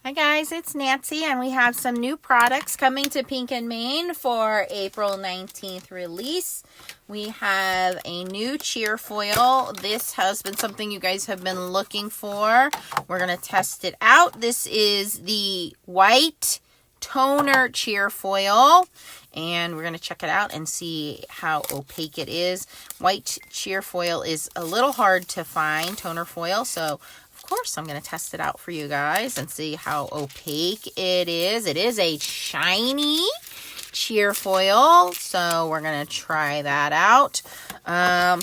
Hi guys, it's Nancy and we have some new products coming to Pink and Main for April 19th release. We have a new cheer foil. This has been something you guys have been looking for. We're going to test it out. This is the white toner cheer foil and we're going to check it out and see how opaque it is. White cheer foil is a little hard to find, toner foil, so of course I'm going to test it out for you guys and see how opaque it is. It is a shiny cheer foil, so we're going to try that out.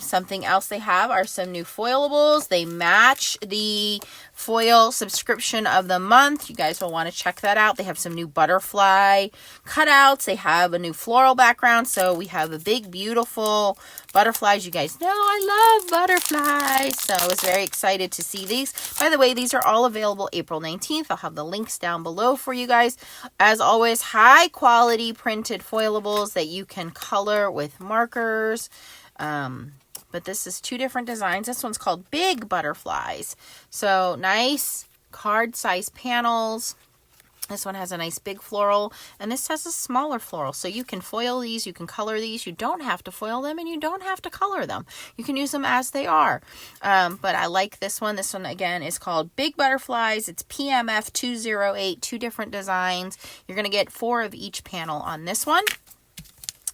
Something else they have are some new foilables. They match the foil subscription of the month. You guys will want to check that out. They have some new butterfly cutouts. They have a new floral background. So we have a big, beautiful butterflies. You guys know I love butterflies. So I was very excited to see these. By the way, these are all available April 19th. I'll have the links down below for you guys. As always, high quality printed foilables that you can color with markers. But this is two different designs. This one's called Big Butterflies. So nice card size panels. This one has a nice big floral, and this has a smaller floral. So you can foil these, you can color these. You don't have to foil them, and you don't have to color them. You can use them as they are. But I like this one. This one, again, is called Big Butterflies. It's PMF 208, two different designs. You're going to get 4 of each panel on this one.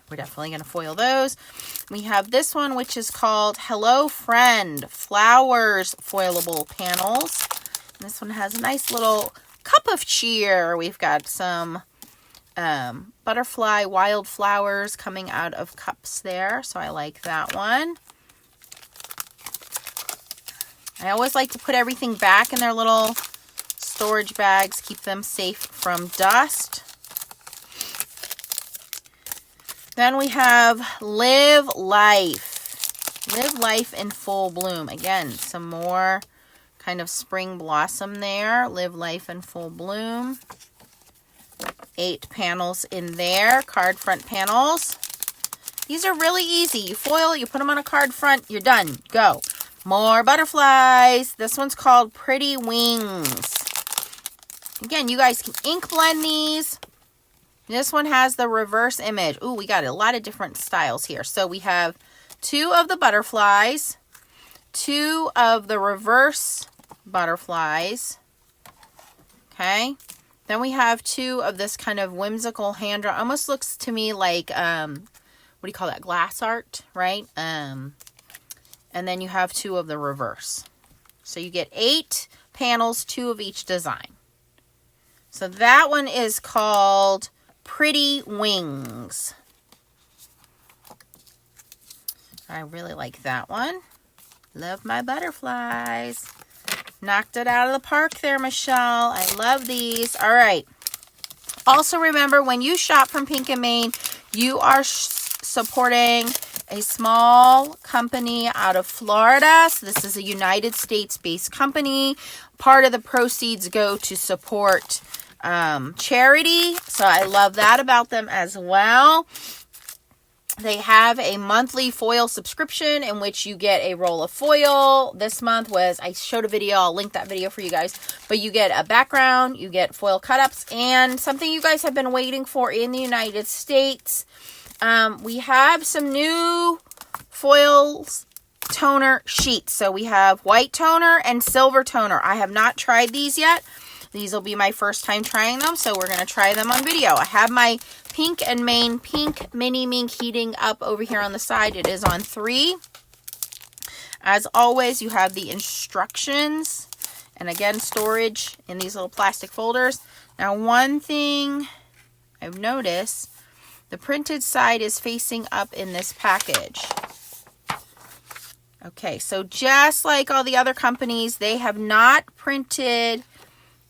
We're definitely going to foil those. We have this one, which is called Hello Friend Flowers Foilable Panels. And this one has a nice little cup of cheer. We've got some butterfly wildflowers coming out of cups there. So I like that one. I always like to put everything back in their little storage bags. Keep them safe from dust. Then we have Live Life. Live Life in Full Bloom. Again, some more kind of spring blossom there. Live Life in Full Bloom. 8 panels in there. Card front panels. These are really easy. You foil, you put them on a card front, you're done. Go. More butterflies. This one's called Pretty Wings. Again, you guys can ink blend these. This one has the reverse image. Ooh, we got a lot of different styles here. So we have 2 of the butterflies, 2 of the reverse butterflies. Okay. Then we have 2 of this kind of whimsical hand drawn. Almost looks to me like, what do you call that? Glass art, right? And then you have 2 of the reverse. So you get 8 panels, 2 of each design. So that one is called Pretty Wings. I really like that one. Love my butterflies. Knocked it out of the park there, Michelle. I love these. All right. Also remember, when you shop from Pink and Main, you are supporting a small company out of Florida. So this is a United States-based company. Part of the proceeds go to support charity, so I love that about them as well. They have a monthly foil subscription in which you get a roll of foil. This month was, I showed a video, I'll link that video for you guys, but you get a background, you get foil cut-ups, and something you guys have been waiting for in the United States. We have some new foils toner sheets. So we have white toner and silver toner. I have not tried these yet. These will be my first time trying them, so we're going to try them on video. I have my Pink and Main Pink Mini Mink heating up over here on the side. It is on 3. As always, you have the instructions, and again, storage in these little plastic folders. Now, one thing I've noticed, the printed side is facing up in this package. Okay, so just like all the other companies, they have not printed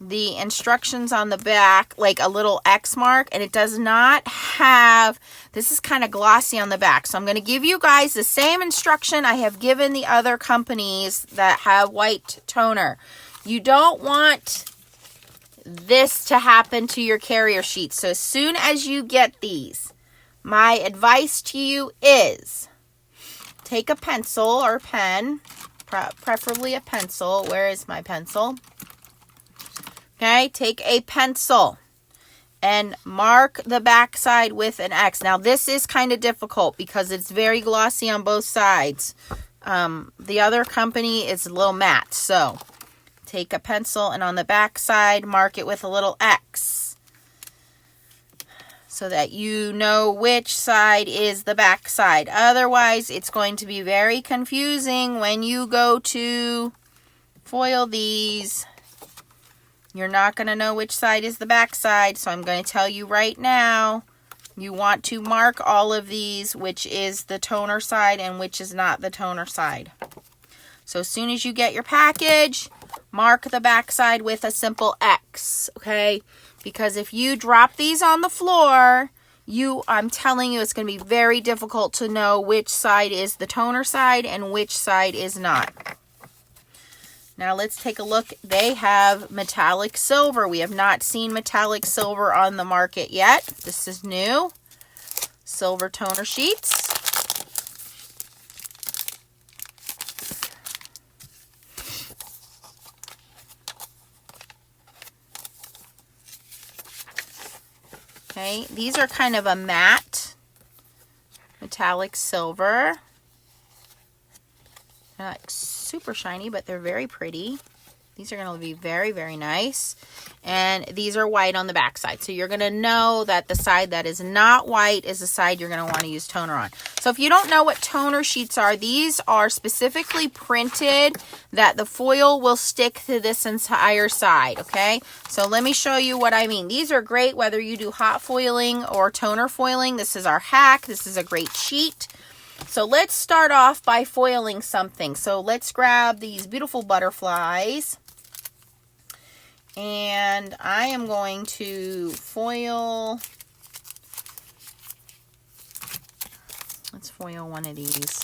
the instructions on the back like a little X mark, and it does not have, this is kind of glossy on the back. So I'm going to give you guys the same instruction I have given the other companies that have white toner. You don't want this to happen to your carrier sheets. So as soon as you get these, my advice to you is take a pencil or a pen, preferably a pencil. Where is my pencil? Okay, take a pencil and mark the back side with an X. Now this is kind of difficult because it's very glossy on both sides. The other company is a little matte, so take a pencil and on the back side mark it with a little X so that you know which side is the back side. Otherwise it's going to be very confusing when you go to foil these. You're not going to know which side is the back side, so I'm going to tell you right now, you want to mark all of these, which is the toner side and which is not the toner side. So as soon as you get your package, mark the back side with a simple X, okay? Because if you drop these on the floor, I'm telling you, it's going to be very difficult to know which side is the toner side and which side is not. Now let's take a look. They have metallic silver. We have not seen metallic silver on the market yet. This is new. Silver toner sheets. Okay, these are kind of a matte metallic silver. They're not super shiny, but they're very pretty. These are going to be very, very nice. And these are white on the back side. So you're going to know that the side that is not white is the side you're going to want to use toner on. So if you don't know what toner sheets are, these are specifically printed that the foil will stick to this entire side, okay? So let me show you what I mean. These are great whether you do hot foiling or toner foiling. This is our hack. This is a great sheet. So let's start off by foiling something. So let's grab these beautiful butterflies. And I am going to foil, let's foil one of these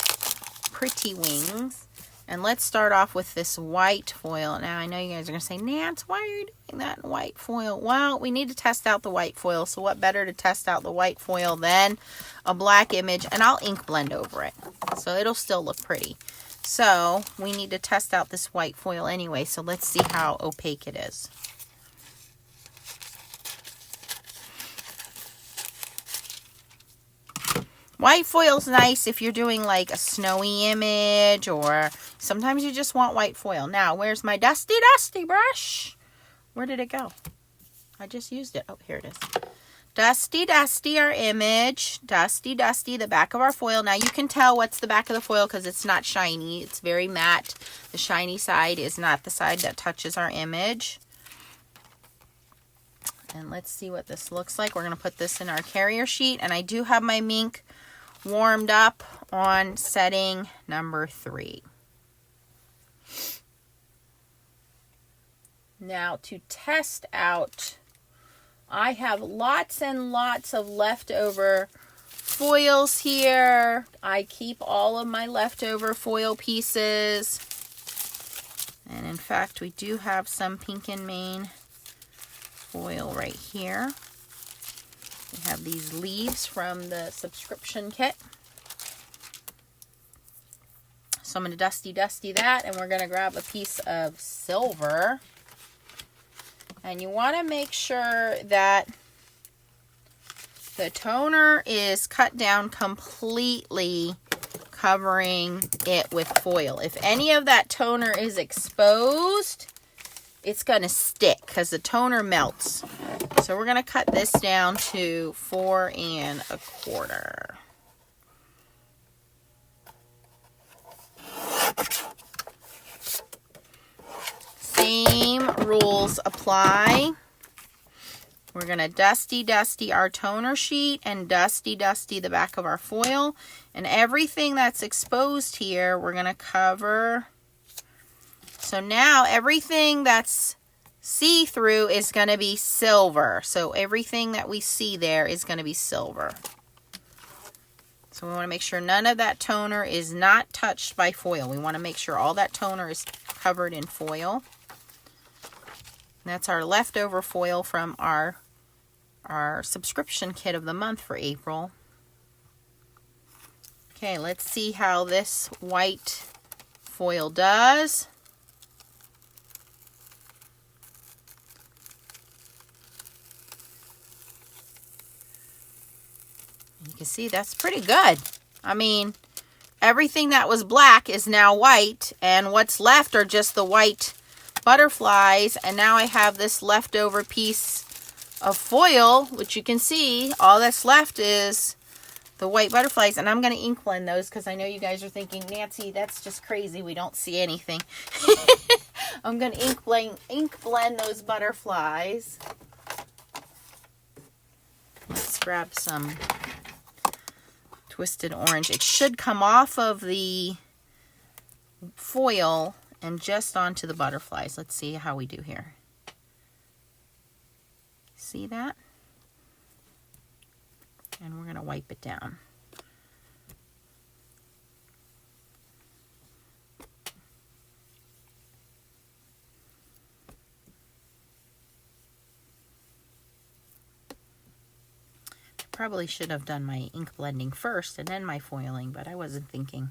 pretty wings. And let's start off with this white foil. Now, I know you guys are going to say, Nance, why are you doing that in white foil? Well, we need to test out the white foil. So what better to test out the white foil than a black image? And I'll ink blend over it. So it'll still look pretty. So we need to test out this white foil anyway. So let's see how opaque it is. White foil's nice if you're doing like a snowy image, or sometimes you just want white foil. Now, where's my dusty brush? Where did it go? I just used it. Oh, here it is. Dusty, our image. Dusty, the back of our foil. Now, you can tell what's the back of the foil because it's not shiny. It's very matte. The shiny side is not the side that touches our image. And let's see what this looks like. We're going to put this in our carrier sheet. And I do have my Mink warmed up on setting number 3. Now to test out, I have lots and lots of leftover foils here. I keep all of my leftover foil pieces. And in fact, we do have some Pink and Main foil right here. We have these leaves from the subscription kit. So I'm going to dusty that, and we're going to grab a piece of silver. And you want to make sure that the toner is cut down completely, covering it with foil. If any of that toner is exposed, it's going to stick because the toner melts. So we're going to cut this down to 4 1/4. Same rules apply. We're going to dusty our toner sheet and dusty the back of our foil. And everything that's exposed here, we're going to cover. So now everything that's see-through is going to be silver. So everything that we see there is going to be silver. So we want to make sure none of that toner is not touched by foil. We want to make sure all that toner is covered in foil. And that's our leftover foil from our subscription kit of the month for April. Okay, let's see how this white foil does. You can see that's pretty good. I mean, everything that was black is now white, and what's left are just the white butterflies. And now I have this leftover piece of foil, which you can see all that's left is the white butterflies. And I'm going to ink blend those because I know you guys are thinking, Nancy, that's just crazy. We don't see anything. I'm going to ink blend those butterflies. Let's grab some Twisted Orange. It should come off of the foil and just onto the butterflies. Let's see how we do here. See that? And we're going to wipe it down. Probably should have done my ink blending first and then my foiling, but I wasn't thinking.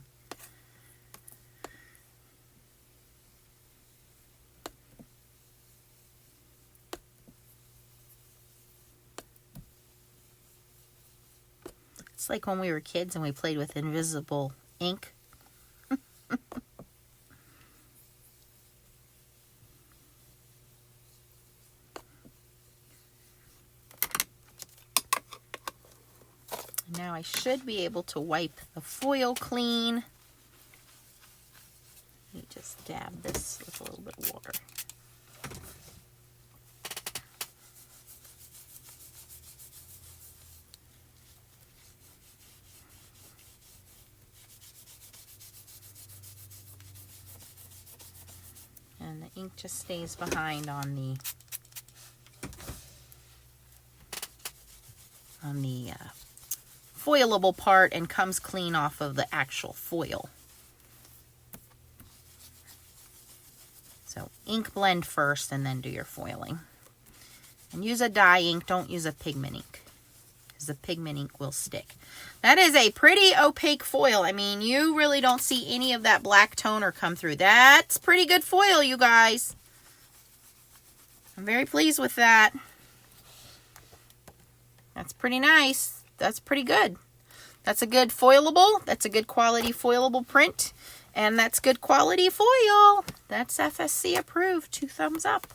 It's like when we were kids and we played with invisible ink. Now I should be able to wipe the foil clean. Let me just dab this with a little bit of water. And the ink just stays behind on the foilable part and comes clean off of the actual foil. So ink blend first and then do your foiling. And use a dye ink, don't use a pigment ink, because the pigment ink will stick. That is a pretty opaque foil. I mean, you really don't see any of that black toner come through. That's pretty good foil, you guys. I'm very pleased with that. That's pretty nice. That's pretty good. That's a good foilable. That's a good quality foilable print. And that's good quality foil. That's FSC approved. 2 thumbs up.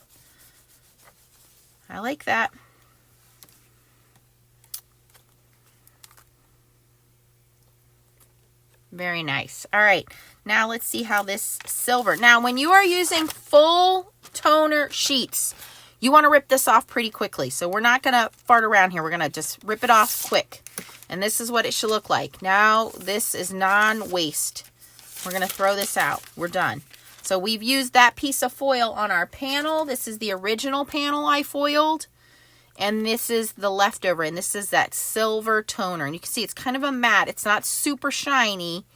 I like that. Very nice. All right. Now let's see how this silver. Now when you are using full toner sheets, you want to rip this off pretty quickly. So we're not going to fart around here. We're going to just rip it off quick. And this is what it should look like. Now this is non-waste. We're going to throw this out. We're done. So we've used that piece of foil on our panel. This is the original panel I foiled. And this is the leftover. And this is that silver toner. And you can see it's kind of a matte. It's not super shiny.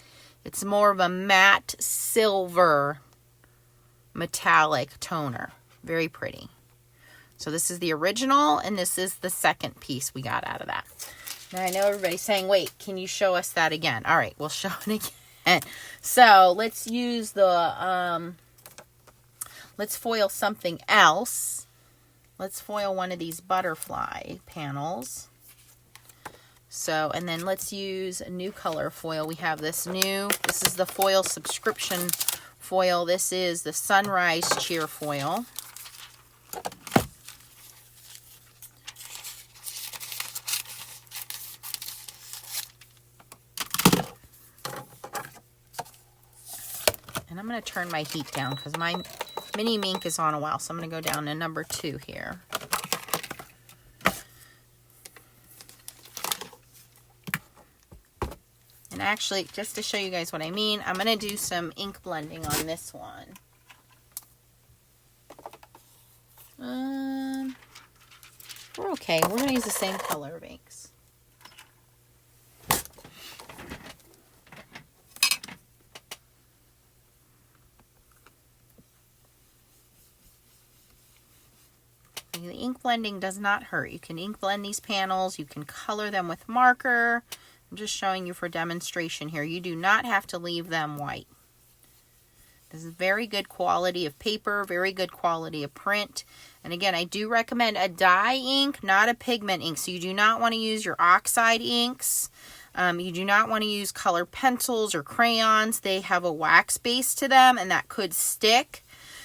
It's more of a matte silver metallic toner. Very pretty. So this is the original, and this is the second piece we got out of that. Now I know everybody's saying, wait, can you show us that again? All right, we'll show it again. So let's use the, let's foil something else. Let's foil one of these butterfly panels. So, and then let's use a new color foil. We have this is the foil subscription foil. This is the Sunrise Cheer foil. And I'm going to turn my heat down because my mini mink is on a while. So I'm going to go down to number 2 here. And actually, just to show you guys what I mean, I'm going to do some ink blending on this one. We're okay. We're going to use the same color of inks. The ink blending does not hurt. You can ink blend these panels. You can color them with marker. I'm just showing you for demonstration here. You do not have to leave them white. This is very good quality of paper, very good quality of print. And again, I do recommend a dye ink, not a pigment ink. So you do not want to use your oxide inks. You do not want to use colored pencils or crayons. They have a wax base to them, and that could stick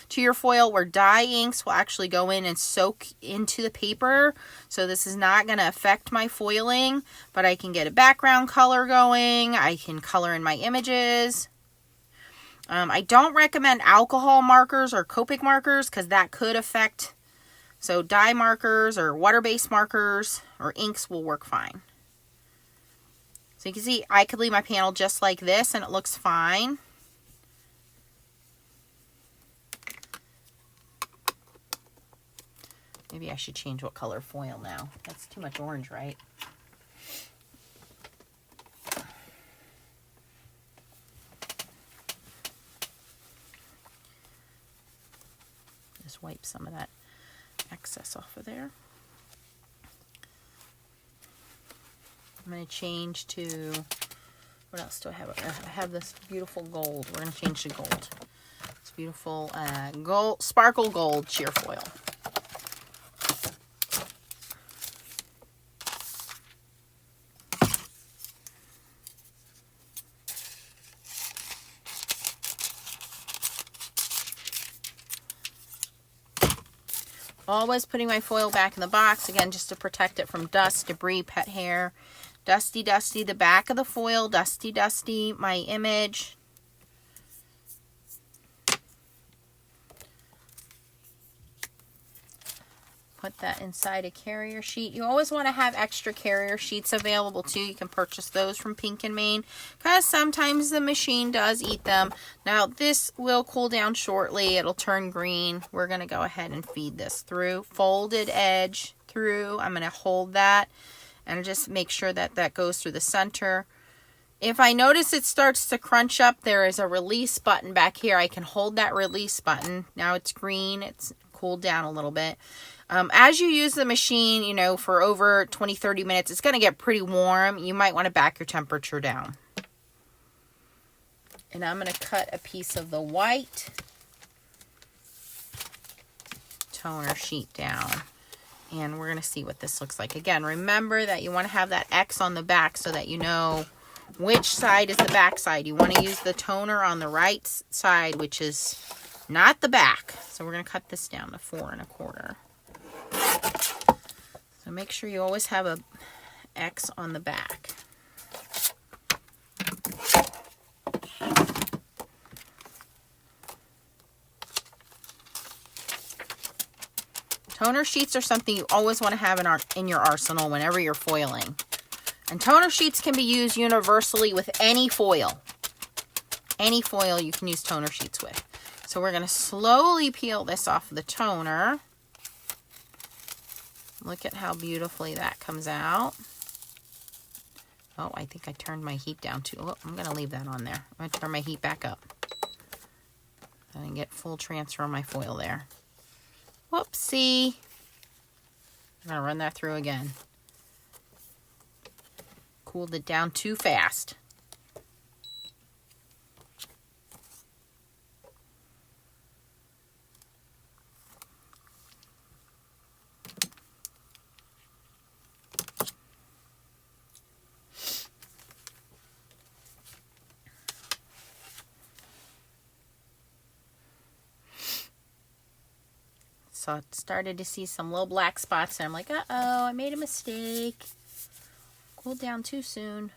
to your foil, where dye inks will actually go in and soak into the paper. So this is not going to affect my foiling, but I can get a background color going. I can color in my images. I don't recommend alcohol markers or Copic markers because that could affect. So dye markers or water-based markers or inks will work fine. So you can see I could leave my panel just like this and it looks fine. Maybe I should change what color foil now. That's too much orange, right? Just wipe some of that excess off of there. I'm going to change to, what else do I have? I have this beautiful gold. We're going to change to gold. It's beautiful gold, sparkle gold sheer foil. Always putting my foil back in the box, again, just to protect it from dust, debris, pet hair. Dusty, dusty, the back of the foil, dusty, dusty, my image. Put that inside a carrier sheet. You always want to have extra carrier sheets available too. You can purchase those from Pink & Main because sometimes the machine does eat them. Now this will cool down shortly. It'll turn green. We're going to go ahead and feed this through. Folded edge through. I'm going to hold that and just make sure that that goes through the center. If I notice it starts to crunch up, there is a release button back here. I can hold that release button. Now it's green. It's cooled down a little bit. As you use the machine, you know, for over 20-30 minutes, it's going to get pretty warm. You might want to back your temperature down. And I'm going to cut a piece of the white toner sheet down. And we're going to see what this looks like. Again, remember that you want to have that X on the back so that you know which side is the back side. You want to use the toner on the right side, which is not the back. So we're going to cut this down to 4 1/4. So make sure you always have a X on the back. Toner sheets are something you always want to have in your arsenal whenever you're foiling. And toner sheets can be used universally with any foil. Any foil you can use toner sheets with. So we're going to slowly peel this off the toner. Look at how beautifully that comes out. Oh, I think I turned my heat down too. Oh, I'm going to leave that on there. I'm going to turn my heat back up. And get full transfer on my foil there. Whoopsie. I'm going to run that through again. Cooled it down too fast. So I started to see some little black spots and I'm like, uh-oh, I made a mistake. Cooled down too soon.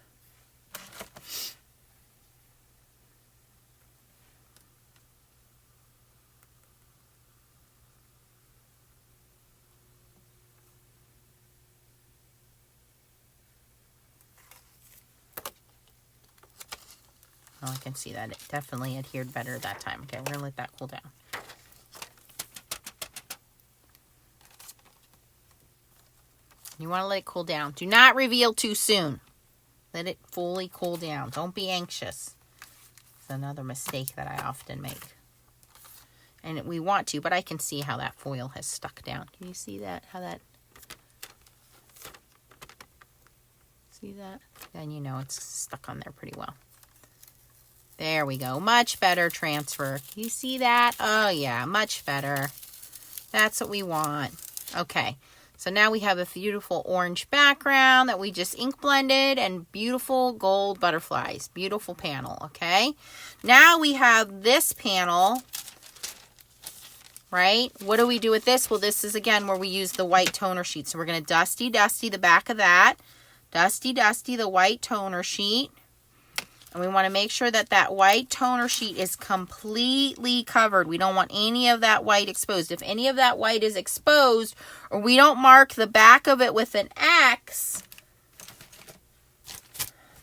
Oh, I can see that it definitely adhered better that time. Okay, we're going to let that cool down. You want to let it cool down. Do not reveal too soon. Let it fully cool down. Don't be anxious. It's another mistake that I often make. And we want to, but I can see how that foil has stuck down. Can you see that? How that... See that? Then you know it's stuck on there pretty well. There we go. Much better transfer. You see that? Oh yeah, much better. That's what we want. Okay. So now we have a beautiful orange background that we just ink blended and beautiful gold butterflies. Beautiful panel, okay? Now we have this panel, right? What do we do with this? Well, this is, again, where we use the white toner sheet. So we're going to dusty the back of that. Dusty the white toner sheet. And we want to make sure that that white toner sheet is completely covered. We don't want any of that white exposed. If any of that white is exposed, or we don't mark the back of it with an X,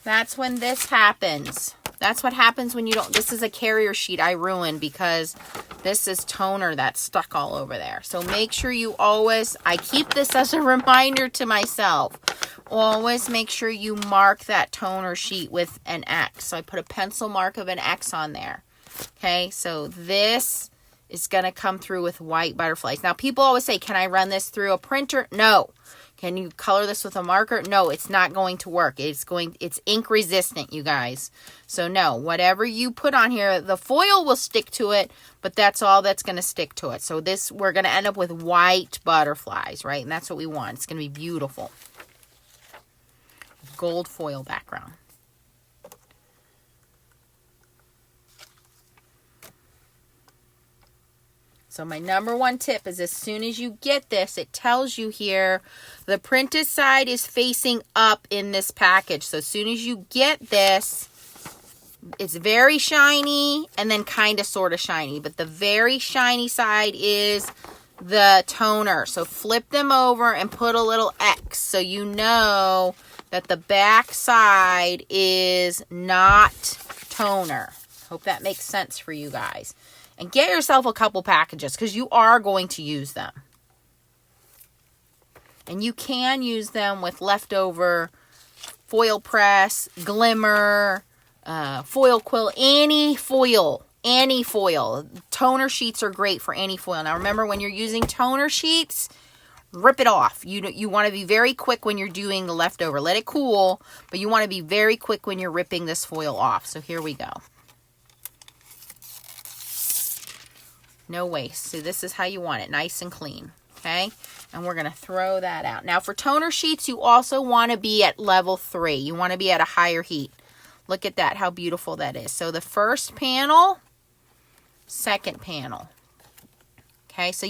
that's when this happens. That's what happens when you don't. This is a carrier sheet I ruined because this is toner that's stuck all over there. So make sure you always, I keep this as a reminder to myself. Always make sure you mark that toner sheet with an X. So I put a pencil mark of an X on there. Okay, so this is going to come through with white butterflies. Now, people always say, can I run this through a printer? No. Can you color this with a marker? No, it's not going to work. It's ink resistant, you guys. So no, whatever you put on here, the foil will stick to it, but that's all that's going to stick to it. So this, we're going to end up with white butterflies, right? And that's what we want. It's going to be beautiful. Gold foil background. So my number one tip is, as soon as you get this, it tells you here the printed side is facing up in this package. So as soon as you get this, it's very shiny and then kind of sort of shiny. But the very shiny side is the toner. So flip them over and put a little X so you know that the back side is not toner. Hope that makes sense for you guys. And get yourself a couple packages because you are going to use them. And you can use them with leftover foil press, glimmer, foil quill, any foil. Any foil. Toner sheets are great for any foil. Now remember, when you're using toner sheets, rip it off. You want to be very quick when you're doing the leftover. Let it cool, but you want to be very quick when you're ripping this foil off. So here we go. No waste. So this is how you want it, nice and clean, okay? And we're going to throw that out. Now for toner sheets, you also want to be at level 3. You want to be at a higher heat. Look at that, how beautiful that is. So the first panel, second panel. Okay, so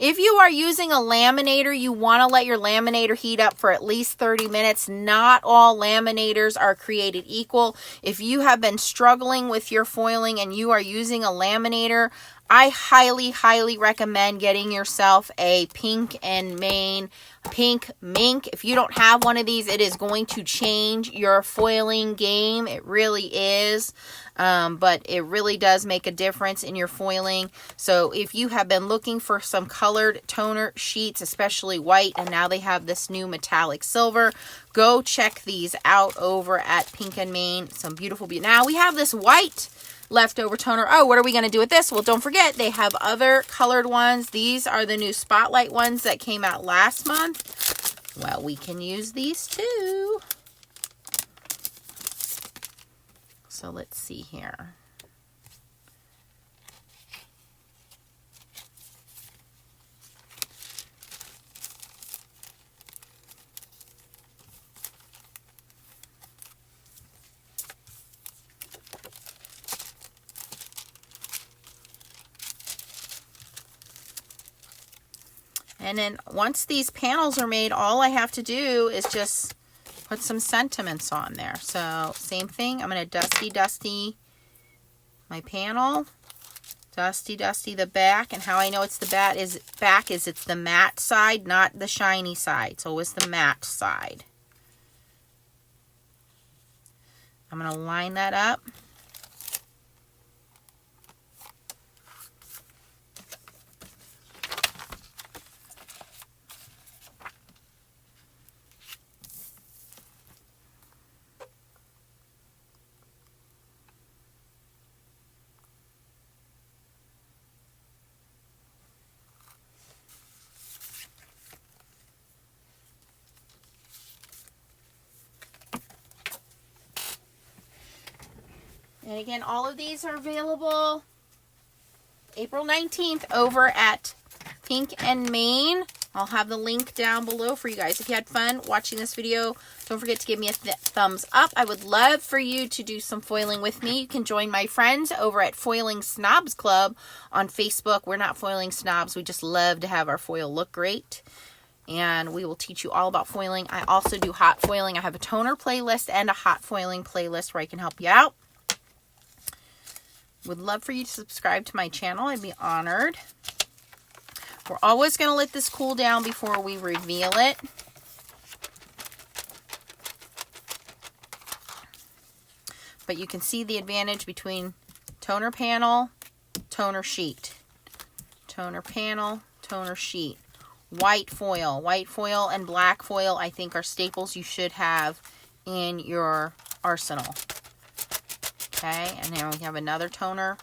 if you are using a laminator, you want to let your laminator heat up for at least 30 minutes. Not all laminators are created equal. If you have been struggling with your foiling and you are using a laminator, I highly, highly recommend getting yourself a Pink Main Mink. If you don't have one of these, it is going to change your foiling game. It really is. But it really does make a difference in your foiling. So if you have been looking for some colored toner sheets, especially white, and now they have this new metallic silver, go check these out over at Pink Main. Some beautiful, now we have this white leftover toner. Oh, what are we going to do with this? Well, don't forget, they have other colored ones. These are the new Spotlight ones that came out last month. Well, we can use these too. So let's see here. And then once these panels are made, all I have to do is just put some sentiments on there. So same thing, I'm going to dusty my panel, dusty the back. And how I know it's the back is it's the matte side, not the shiny side. So it's the matte side. I'm going to line that up. And again, all of these are available April 19th over at Pink and Main. I'll have the link down below for you guys. If you had fun watching this video, don't forget to give me a thumbs up. I would love for you to do some foiling with me. You can join my friends over at Foiling Snobs Club on Facebook. We're not foiling snobs. We just love to have our foil look great. And we will teach you all about foiling. I also do hot foiling. I have a toner playlist and a hot foiling playlist where I can help you out. Would love for you to subscribe to my channel. I'd be honored. We're always going to let this cool down before we reveal it. But you can see the advantage between toner panel, toner sheet. Toner panel, toner sheet. White foil. White foil and black foil, I think, are staples you should have in your arsenal. Okay, and now we have another toner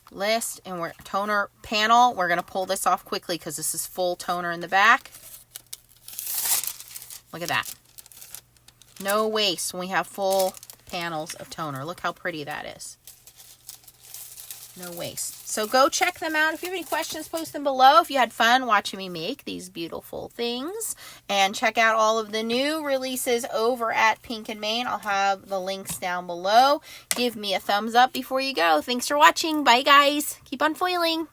list, and we're toner panel. We're going to pull this off quickly because this is full toner in the back. Look at that. No waste when we have full panels of toner. Look how pretty that is. No waste. So go check them out. If you have any questions, post them below. If you had fun watching me make these beautiful things. And check out all of the new releases over at Pink and Main. I'll have the links down below. Give me a thumbs up before you go. Thanks for watching. Bye, guys. Keep on foiling.